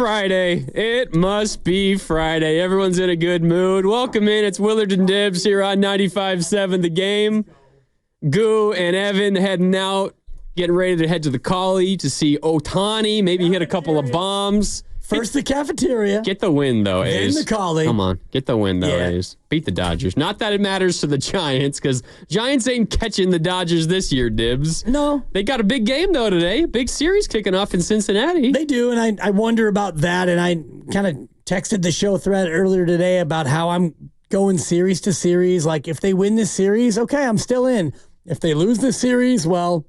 Friday. It must be Friday. Everyone's in a good mood. Welcome in. It's Willard and Dibs here on 95.7 The Game. Goo and Evan heading out, getting ready to head to the Collie to see Ohtani. Maybe hit a couple of bombs. First the cafeteria. Get the win, though, A's. Then the Collie. Come on. Get the win, though, Yeah. A's. Beat the Dodgers. Not that it matters to the Giants, because Giants ain't catching the Dodgers this year, Dibs. No. They got a big game, though, today. Big series kicking off in Cincinnati. They do, and I wonder about that, and I kind of texted the show thread earlier today about how I'm going series to series. Like, if they win this series, okay, I'm still in. If they lose this series, well,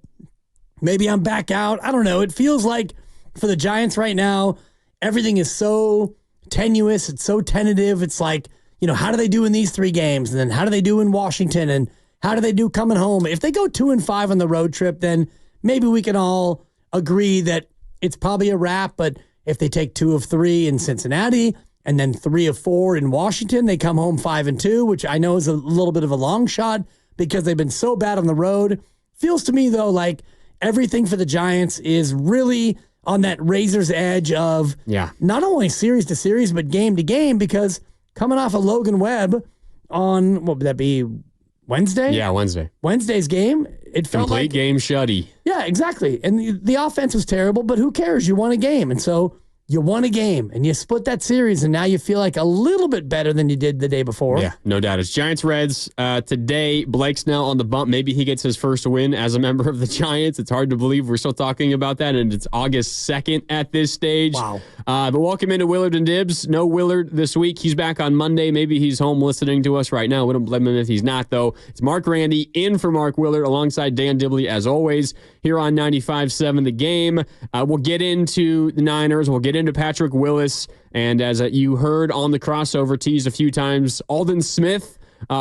maybe I'm back out. I don't know. It feels like for the Giants right now, everything is so tenuous. It's so tentative. It's like, how do they do in these 3 games? And then how do they do in Washington? And how do they do coming home? If they go 2-5 on the road trip, then maybe we can all agree that it's probably a wrap. But if they take 2 of 3 in Cincinnati and then 3 of 4 in Washington, they come home 5-2, which I know is a little bit of a long shot because they've been so bad on the road. Feels to me, though, like everything for the Giants is really on that razor's edge of not only series to series, but game to game, because coming off of Logan Webb on, what would that be, Wednesday? Yeah, Wednesday. Wednesday's game, it felt Complete like game shutty. Yeah, exactly. And the offense was terrible, but who cares? You won a game. And so you won a game and you split that series, and now you feel like a little bit better than you did the day before. Yeah, no doubt. It's Giants-Reds. Today, Blake Snell on the bump. Maybe he gets his first win as a member of the Giants. It's hard to believe we're still talking about that, and it's August 2nd at this stage. Wow. But welcome into Willard and Dibs. No Willard this week. He's back on Monday. Maybe he's home listening to us right now. We don't blame him if he's not, though. It's Mark Grandi in for Mark Willard alongside Dan Dibley, as always, here on 95.7 The Game. We'll get into the Niners. We'll get into Patrick Willis. And as you heard on the crossover teased a few times, Aldon Smith,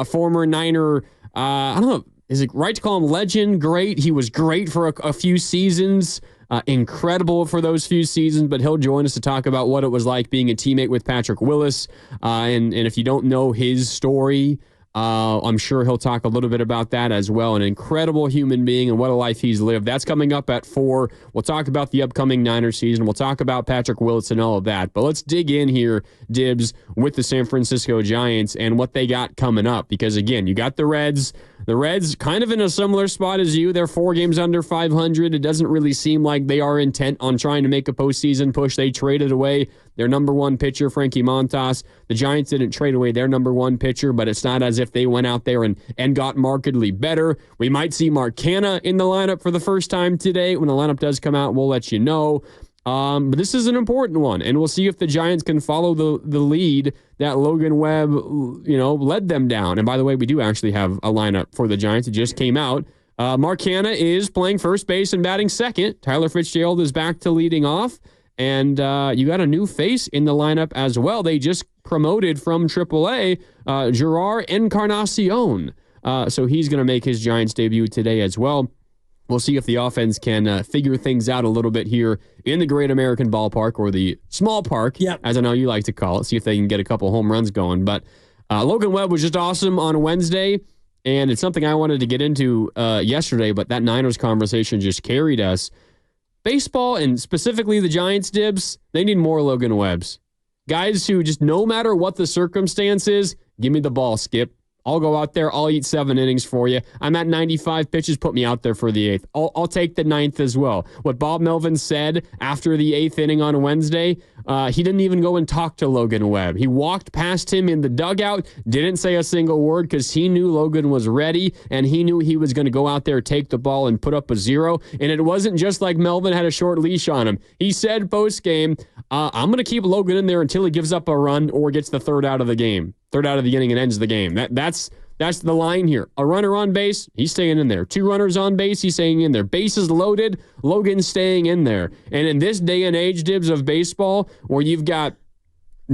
former Niner, I don't know, is it right to call him legend? Great. He was great for a few seasons. Incredible for those few seasons, but he'll join us to talk about what it was like being a teammate with Patrick Willis. And if you don't know his story, I'm sure he'll talk a little bit about that as well. An incredible human being and what a life he's lived. That's coming up at 4. We'll talk about the upcoming Niners season. We'll talk about Patrick Willis and all of that. But let's dig in here, Dibs, with the San Francisco Giants and what they got coming up. Because, again, you got the Reds. The Reds kind of in a similar spot as you. They're 4 games under 500. It doesn't really seem like they are intent on trying to make a postseason push. They traded away their number 1 pitcher, Frankie Montas. The Giants didn't trade away their number 1 pitcher, but it's not as if they went out there and got markedly better. We might see Mark Canha in the lineup for the first time today. When the lineup does come out, we'll let you know. But this is an important one, and we'll see if the Giants can follow the lead that Logan Webb, led them down. And by the way, we do actually have a lineup for the Giants. It just came out. Mark Canha is playing first base and batting second. Tyler Fitzgerald is back to leading off. And you got a new face in the lineup as well. They just promoted from AAA, Gerard Encarnacion. So he's going to make his Giants debut today as well. We'll see if the offense can figure things out a little bit here in the Great American Ballpark, or the small park, as I know you like to call it. See if they can get a couple home runs going. But Logan Webb was just awesome on Wednesday, and it's something I wanted to get into yesterday, but that Niners conversation just carried us. Baseball, and specifically the Giants, Dibs, they need more Logan Webbs. Guys who just, no matter what the circumstance is, give me the ball, Skip. I'll go out there. I'll eat 7 innings for you. I'm at 95 pitches. Put me out there for the 8th. I'll take the 9th as well. What Bob Melvin said after the 8th inning on Wednesday, he didn't even go and talk to Logan Webb. He walked past him in the dugout, didn't say a single word because he knew Logan was ready, and he knew he was going to go out there, take the ball, and put up a 0. And it wasn't just like Melvin had a short leash on him. He said post-game, I'm going to keep Logan in there until he gives up a run or gets the 3rd out of the game. 3rd out of the inning and ends the game. That's the line here. A runner on base, he's staying in there. 2 runners on base, he's staying in there. Bases loaded, Logan's staying in there. And in this day and age, Dibs, of baseball, where you've got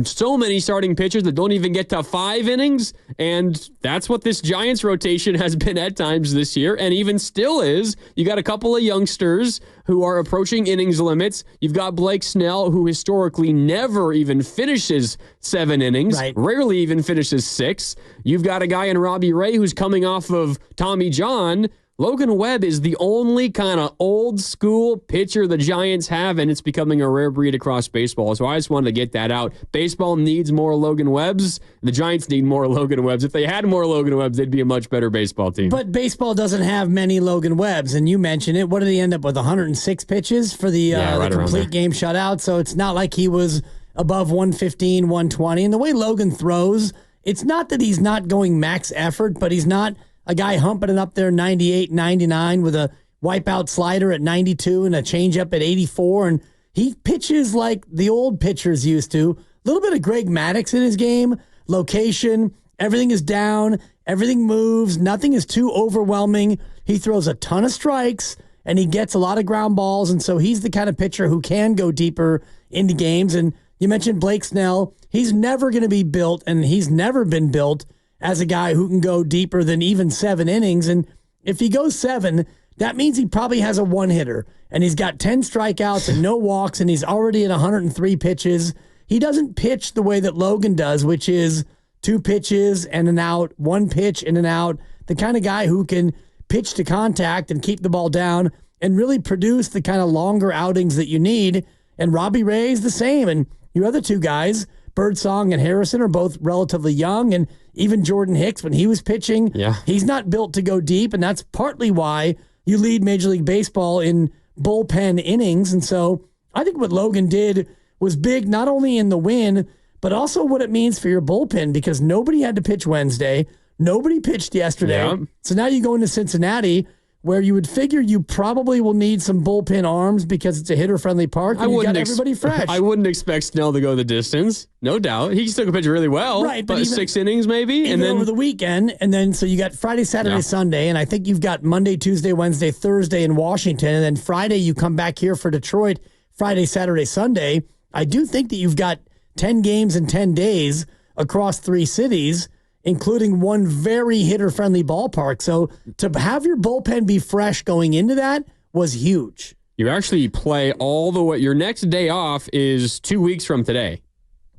so many starting pitchers that don't even get to 5 innings, and that's what this Giants rotation has been at times this year, and even still is. You got a couple of youngsters who are approaching innings limits. You've got Blake Snell, who historically never even finishes 7 innings, rarely even finishes 6. You've got a guy in Robbie Ray who's coming off of Tommy John, Logan Webb is the only kind of old school pitcher the Giants have, and it's becoming a rare breed across baseball. So I just wanted to get that out. Baseball needs more Logan Webbs. The Giants need more Logan Webbs. If they had more Logan Webbs, they'd be a much better baseball team. But baseball doesn't have many Logan Webbs, and you mentioned it. What did he end up with, 106 pitches for the complete game shutout? So it's not like he was above 115, 120. And the way Logan throws, it's not that he's not going max effort, but he's not a guy humping it up there 98, 99 with a wipeout slider at 92 and a changeup at 84. And he pitches like the old pitchers used to. A little bit of Greg Maddux in his game. Location, everything is down, everything moves, nothing is too overwhelming. He throws a ton of strikes and he gets a lot of ground balls. And so he's the kind of pitcher who can go deeper into games. And you mentioned Blake Snell. He's never going to be built, and he's never been built as a guy who can go deeper than even 7 innings. And if he goes 7, that means he probably has a one-hitter. And he's got 10 strikeouts and no walks, and he's already at 103 pitches. He doesn't pitch the way that Logan does, which is 2 pitches and an out, 1 pitch and an out. The kind of guy who can pitch to contact and keep the ball down and really produce the kind of longer outings that you need. And Robbie Ray is the same. And your other 2 guys, Birdsong and Harrison, are both relatively young. And even Jordan Hicks, when he was pitching, he's not built to go deep. And that's partly why you lead Major League Baseball in bullpen innings. And so I think what Logan did was big, not only in the win, but also what it means for your bullpen, because nobody had to pitch Wednesday. Nobody pitched yesterday. Yeah. So now you go into Cincinnati, where you would figure you probably will need some bullpen arms because it's a hitter-friendly park, and you got everybody fresh. I wouldn't expect Snell to go the distance, no doubt. He still can pitch really well, right? But even 6 innings maybe, and then over the weekend, and then so you got Friday, Saturday, Sunday, and I think you've got Monday, Tuesday, Wednesday, Thursday in Washington, and then Friday you come back here for Detroit. Friday, Saturday, Sunday. I do think that you've got 10 games in 10 days across 3 cities, including one very hitter-friendly ballpark. So to have your bullpen be fresh going into that was huge. You actually play all the way. Your next day off is 2 weeks from today,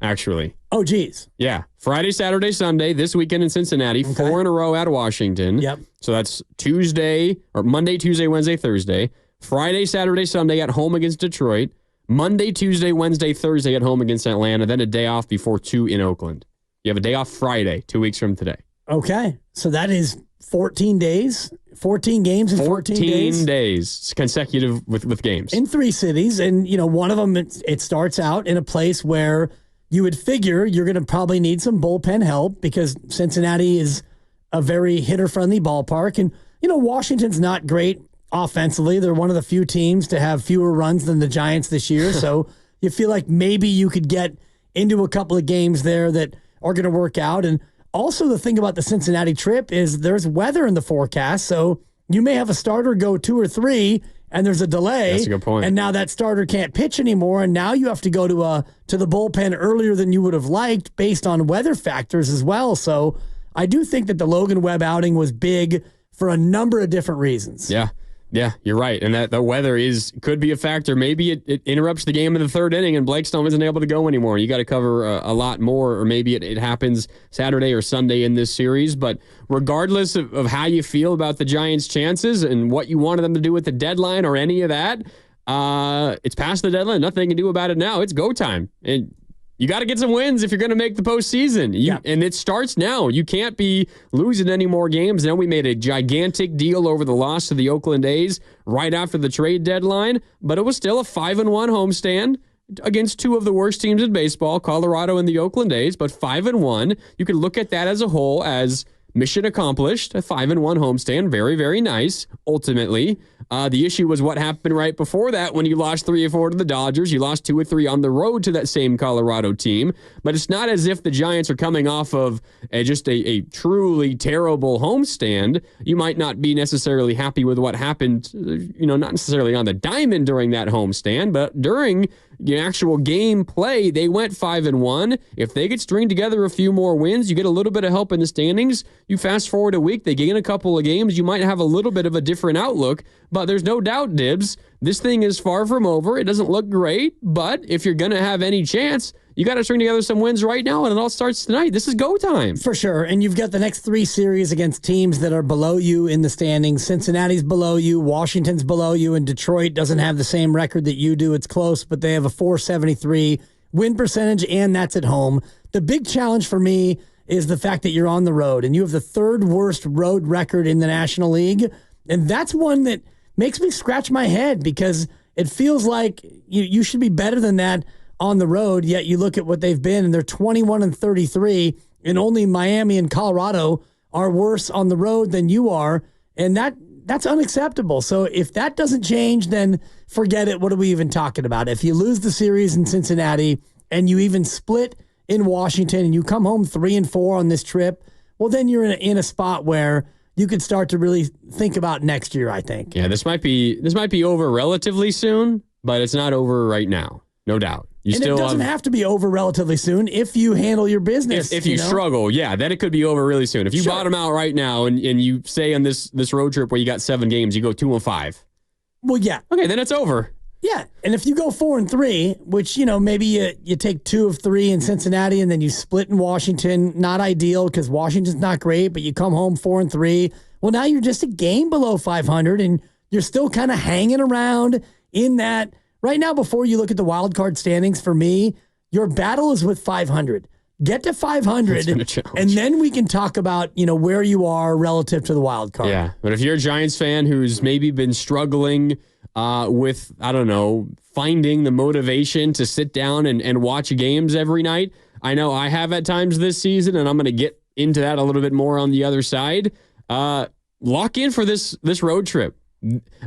actually. Oh, geez. Yeah. Friday, Saturday, Sunday, this weekend in Cincinnati, 4 in a row at Washington. Yep. So that's Monday, Tuesday, Wednesday, Thursday. Friday, Saturday, Sunday at home against Detroit. Monday, Tuesday, Wednesday, Thursday at home against Atlanta. Then a day off before 2 in Oakland. You have a day off Friday, 2 weeks from today. Okay. So that is 14 days, 14 games in 14 days. 14 days consecutive with games. In 3 cities. And, one of them, it starts out in a place where you would figure you're going to probably need some bullpen help because Cincinnati is a very hitter-friendly ballpark. And, Washington's not great offensively. They're one of the few teams to have fewer runs than the Giants this year. So you feel like maybe you could get into a couple of games there that are going to work out. And also the thing about the Cincinnati trip is there's weather in the forecast. So you may have a starter go 2 or 3 and there's a delay. That's a good point. And now that starter can't pitch anymore. And now you have to go to the bullpen earlier than you would have liked based on weather factors as well. So I do think that the Logan Webb outing was big for a number of different reasons. Yeah, you're right. And that the weather could be a factor. Maybe it interrupts the game in the 3rd inning and Blake Snell isn't able to go anymore. You got to cover a lot more, or maybe it happens Saturday or Sunday in this series. But regardless of how you feel about the Giants' chances and what you wanted them to do with the deadline or any of that, it's past the deadline. Nothing they can do about it now. It's go time. And you got to get some wins if you're going to make the postseason. And it starts now. You can't be losing any more games. Now we made a gigantic deal over the loss to the Oakland A's right after the trade deadline, but it was still a 5-1 homestand against 2 of the worst teams in baseball, Colorado and the Oakland A's, but 5-1. You can look at that as a whole as mission accomplished, a 5-1 homestand. Very, very nice, ultimately. The issue was what happened right before that when you lost 3 or 4 to the Dodgers. You lost 2 or 3 on the road to that same Colorado team. But it's not as if the Giants are coming off of just a truly terrible homestand. You might not be necessarily happy with what happened, not necessarily on the diamond during that homestand, but during the actual game play, they went 5-1. If they could string together a few more wins, you get a little bit of help in the standings. You fast forward a week, they gain a couple of games, you might have a little bit of a different outlook. But there's no doubt, Dibs, this thing is far from over. It doesn't look great, but if you're going to have any chance, you got to string together some wins right now, and it all starts tonight. This is go time. For sure. And you've got the next 3 series against teams that are below you in the standings. Cincinnati's below you, Washington's below you, and Detroit doesn't have the same record that you do. It's close, but they have a .473 win percentage, and that's at home. The big challenge for me is the fact that you're on the road, and you have the 3rd worst road record in the National League. And that's one that makes me scratch my head because it feels like you should be better than that on the road, yet you look at what they've been, and they're 21-33, and only Miami and Colorado are worse on the road than you are, and that's unacceptable. So if that doesn't change, then forget it. What are we even talking about? If you lose the series in Cincinnati and you even split in Washington and you come home 3-4 on this trip, well, then you're in a spot where you could start to really think about next year, I think. Yeah, this might be over relatively soon, but it's not over right now, no doubt. It doesn't have to be over relatively soon if you handle your business. If you struggle, yeah, then it could be over really soon. If you bottom out right now and you say on this road trip where you got 7 games, you go 2-5. Well, yeah. Okay, then it's over. Yeah, and if you go 4-3, which, maybe you take 2 of 3 in Cincinnati and then you split in Washington, not ideal because Washington's not great, but you come home 4-3. Well, now you're just a game below 500 and you're still kind of hanging around in that. Right now, before you look at the wild card standings, for me, your battle is with 500. Get to 500, and then we can talk about where you are relative to the wild card. Yeah, but if you're a Giants fan who's maybe been struggling with, I don't know, finding the motivation to sit down and watch games every night, I know I have at times this season, and I'm going to get into that a little bit more on the other side. Lock in for this road trip.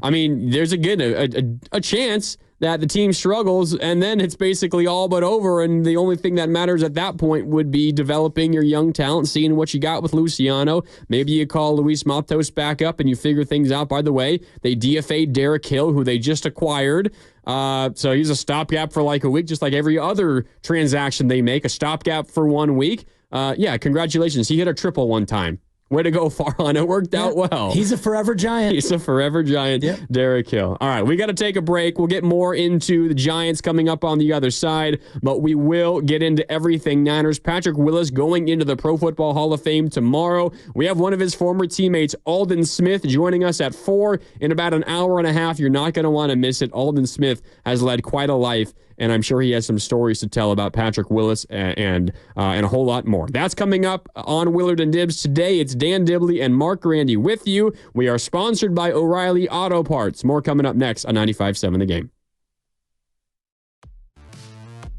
I mean, there's a chance that the team struggles, and then it's basically all but over, and the only thing that matters at that point would be developing your young talent, seeing what you got with Luciano. Maybe you call Luis Matos back up and you figure things out. By the way, they DFA'd Derek Hill, who they just acquired. So he's a stopgap for like a week, just like every other transaction they make, a stopgap for 1 week. Yeah, congratulations. He hit a triple one time. Way to go, Farhan. It worked out well. He's a forever Giant. He's a forever Giant, Derek Hill. All right, we got to take a break. We'll get more into the Giants coming up on the other side, but we will get into everything Niners. Patrick Willis going into the Pro Football Hall of Fame tomorrow. We have one of his former teammates, Aldon Smith, joining us at 4 in about an hour and a half. You're not going to want to miss it. Aldon Smith has led quite a life, and I'm sure he has some stories to tell about Patrick Willis and a whole lot more. That's coming up on Willard and Dibs. Today, it's Dan Dibley and Mark Grandi with you. We are sponsored by O'Reilly Auto Parts. More coming up next on 95.7 The Game.